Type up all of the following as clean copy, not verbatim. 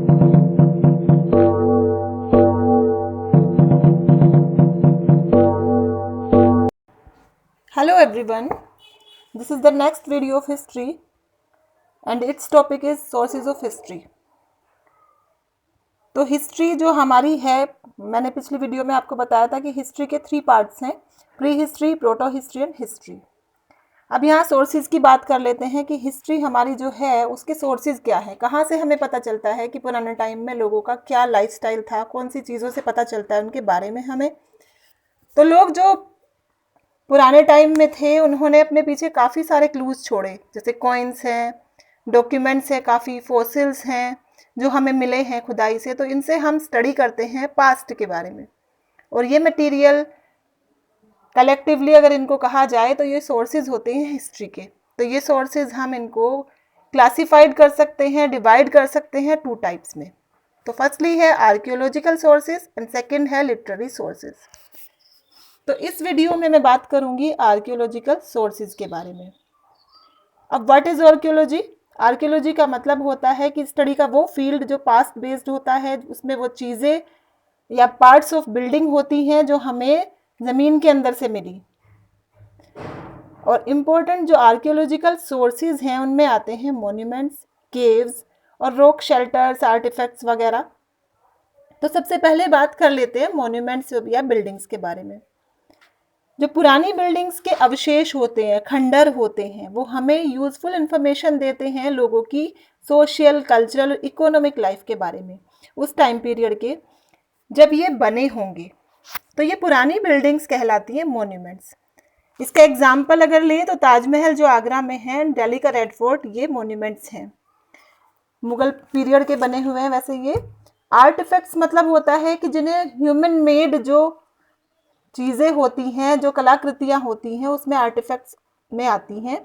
Hello everyone, this is the next video of history and its topic is sources of history. तो history जो हमारी है, मैंने पिछली वीडियो में आपको बताया था कि हिस्ट्री के 3 पार्ट्स हैं, pre history, proto history and history. अब यहाँ सोर्सेज की बात कर लेते हैं कि हिस्ट्री हमारी जो है उसके सोर्सेज क्या है, कहाँ से हमें पता चलता है कि पुराने टाइम में लोगों का क्या लाइफस्टाइल था, कौन सी चीज़ों से पता चलता है उनके बारे में हमें। तो लोग जो पुराने टाइम में थे उन्होंने अपने पीछे काफ़ी सारे क्लूज छोड़े, जैसे कॉइन्स हैं, डॉक्यूमेंट्स हैं, काफ़ी फॉसिल्स हैं जो हमें मिले हैं खुदाई से। तो इनसे हम स्टडी करते हैं पास्ट के बारे में, और ये मटेरियल कलेक्टिवली अगर इनको कहा जाए तो ये सोर्सेज होते हैं हिस्ट्री के। तो ये सोर्सेज हम इनको क्लासिफाइड कर सकते हैं, डिवाइड कर सकते हैं 2 टाइप्स में। तो फर्स्टली है आर्कियोलॉजिकल सोर्सेज एंड सेकेंड है लिटरेरी सोर्सेज। तो इस वीडियो में मैं बात करूंगी आर्कियोलॉजिकल सोर्सेज के बारे में। अब व्हाट इज आर्कियोलॉजी? आर्कियोलॉजी का मतलब होता है कि स्टडी का वो फील्ड जो पास्ट बेस्ड होता है, उसमें वो चीज़ें या पार्ट्स ऑफ बिल्डिंग होती हैं जो हमें ज़मीन के अंदर से मिली। और इम्पोर्टेंट जो आर्कियोलॉजिकल सोर्सेज हैं उनमें आते हैं मॉन्यूमेंट्स, केव्स और रॉक शेल्टर्स, आर्टिफैक्ट्स वगैरह। तो सबसे पहले बात कर लेते हैं मॉन्यूमेंट्स या बिल्डिंग्स के बारे में। जो पुरानी बिल्डिंग्स के अवशेष होते हैं, खंडर होते हैं, वो हमें यूज़फुल इंफॉर्मेशन देते हैं लोगों की सोशल, कल्चरल, इकोनॉमिक लाइफ के बारे में उस टाइम पीरियड के जब ये बने होंगे। तो ये पुरानी बिल्डिंग्स कहलाती हैं मॉन्यूमेंट्स। इसका एग्जाम्पल अगर लें तो ताजमहल जो आगरा में है, दिल्ली का रेड फोर्ट, ये मॉन्यूमेंट्स हैं, मुगल पीरियड के बने हुए हैं। वैसे ये आर्टिफैक्ट्स मतलब होता है कि जिन्हें ह्यूमन मेड जो चीज़ें होती हैं, जो कलाकृतियाँ होती हैं, उसमें आर्टिफैक्ट्स में आती हैं।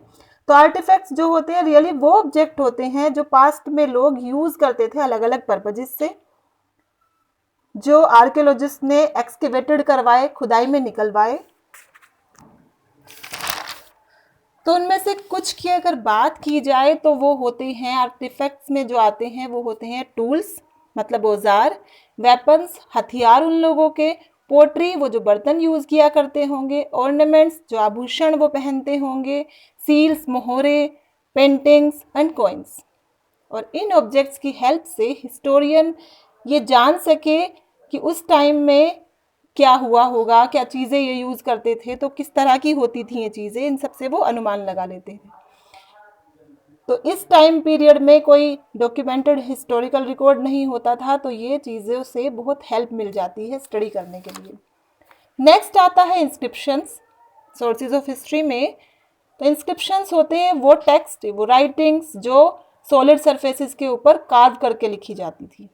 तो आर्टिफैक्ट्स जो होते हैं रियली वो ऑब्जेक्ट होते हैं जो पास्ट में लोग यूज़ करते थे अलग अलग पर्पजेस से, जो आर्कियोलॉजिस्ट ने एक्सकेवेटेड करवाए, खुदाई में निकलवाए। तो उनमें से कुछ की अगर बात की जाए तो वो होते हैं, आर्टिफैक्ट्स में जो आते हैं वो होते हैं टूल्स मतलब औजार, वेपन्स हथियार उन लोगों के, पोट्री वो जो बर्तन यूज़ किया करते होंगे, ऑर्नामेंट्स जो आभूषण वो पहनते होंगे, सील्स मोहरे, पेंटिंग्स एंड कॉइन्स। और इन ऑब्जेक्ट्स की हेल्प से हिस्टोरियन ये जान सके कि उस टाइम में क्या हुआ होगा, क्या चीज़ें ये यूज़ करते थे, तो किस तरह की होती थी ये चीज़ें, इन सब से वो अनुमान लगा लेते थे। तो इस टाइम पीरियड में कोई डॉक्यूमेंटेड हिस्टोरिकल रिकॉर्ड नहीं होता था, तो ये चीज़ों से बहुत हेल्प मिल जाती है स्टडी करने के लिए। नेक्स्ट आता है इंस्क्रिप्शंस सोर्सेज ऑफ हिस्ट्री में। तो इंस्क्रिप्शंस होते हैं वो टेक्स्ट, वो राइटिंग्स जो सॉलिड सरफेसेस के ऊपर कार्व करके लिखी जाती थी।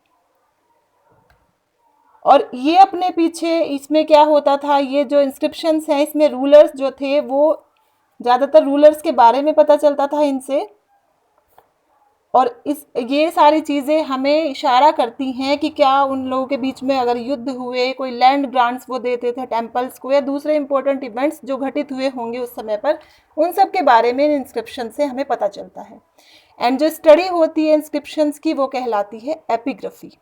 और ये अपने पीछे इसमें क्या होता था, ये जो इंस्क्रिप्शंस हैं इसमें रूलर्स जो थे वो ज़्यादातर रूलर्स के बारे में पता चलता था इनसे। और ये सारी चीज़ें हमें इशारा करती हैं कि क्या उन लोगों के बीच में अगर युद्ध हुए, कोई लैंड ग्रांट्स वो देते थे टेम्पल्स को, या दूसरे इंपॉर्टेंट इवेंट्स जो घटित हुए होंगे उस समय पर, उन सब के बारे में इंस्क्रिप्शन से हमें पता चलता है। एंड जो स्टडी होती है इंस्क्रिप्शंस की वो कहलाती है एपिग्राफी।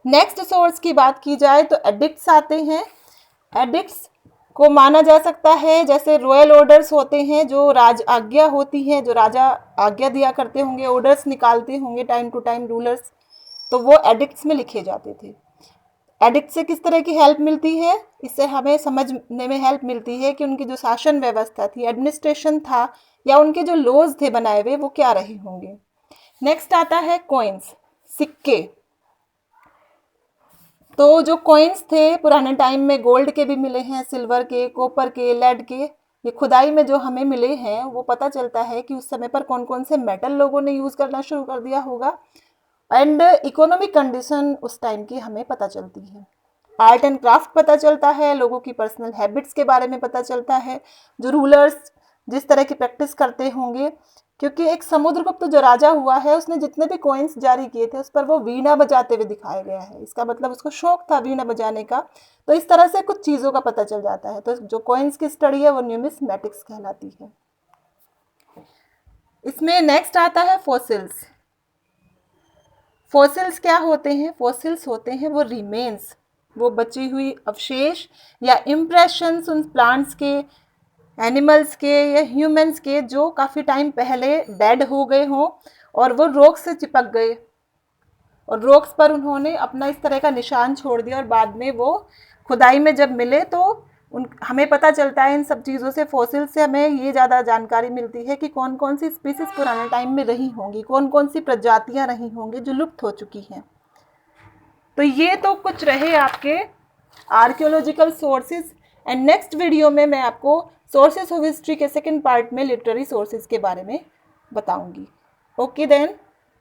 नेक्स्ट सोर्स की बात की जाए तो एडिक्ट्स आते हैं। एडिक्ट्स को माना जा सकता है जैसे रॉयल ऑर्डर्स होते हैं, जो राज आज्ञा होती है, जो राजा आज्ञा दिया करते होंगे, ऑर्डर्स निकालते होंगे टाइम टू टाइम रूलर्स, तो वो एडिक्ट्स में लिखे जाते थे। एडिक्ट से किस तरह की हेल्प मिलती है? इससे हमें समझने में हेल्प मिलती है कि उनकी जो शासन व्यवस्था थी, एडमिनिस्ट्रेशन था, या उनके जो लॉज थे बनाए हुए, वो क्या रहे होंगे। नेक्स्ट आता है कॉइन्स, सिक्के। तो जो कॉइन्स थे पुराने टाइम में गोल्ड के भी मिले हैं, सिल्वर के, कॉपर के, लेड के, ये खुदाई में जो हमें मिले हैं वो पता चलता है कि उस समय पर कौन कौन से मेटल लोगों ने यूज़ करना शुरू कर दिया होगा। एंड इकोनॉमिक कंडीशन उस टाइम की हमें पता चलती है। आर्ट एंड क्राफ्ट पता चलता है, लोगों की पर्सनल हैबिट्स के बारे में पता चलता है, जो रूलर्स जिस तरह की प्रैक्टिस करते होंगे। क्योंकि एक समुद्रगुप्त जो राजा हुआ है उसने जितने भी कॉइन्स जारी किए थे उस पर वो वीणा बजाते हुए दिखाया गया है, इसका मतलब उसको शौक था वीणा बजाने का। तो इस तरह से कुछ चीज़ों का पता चल जाता है। तो जो कॉइन्स की स्टडी है वो न्यूमिस्मेटिक्स कहलाती है। इसमें नेक्स्ट आता है फॉसिल्स। फॉसिल्स क्या होते हैं? फॉसिल्स होते हैं वो रिमेन्स, वो बची हुई अवशेष या इम्प्रेशंस उन प्लांट्स के, एनिमल्स के या ह्यूमंस के जो काफ़ी टाइम पहले डेड हो गए हों और वो रॉक्स से चिपक गए और रॉक्स पर उन्होंने अपना इस तरह का निशान छोड़ दिया और बाद में वो खुदाई में जब मिले तो हमें पता चलता है इन सब चीज़ों से, फॉसिल से हमें ये ज़्यादा जानकारी मिलती है कि कौन कौन सी स्पीसीज पुराने टाइम में रही होंगी, कौन कौन सी प्रजातियां रही होंगी जो लुप्त हो चुकी हैं। तो ये तो कुछ रहे आपके archaeological sources. And next video में मैं आपको सोर्सेज ऑफ हिस्ट्री के सेकंड पार्ट में लिटरेरी सोर्सेज के बारे में बताऊंगी। Okay then.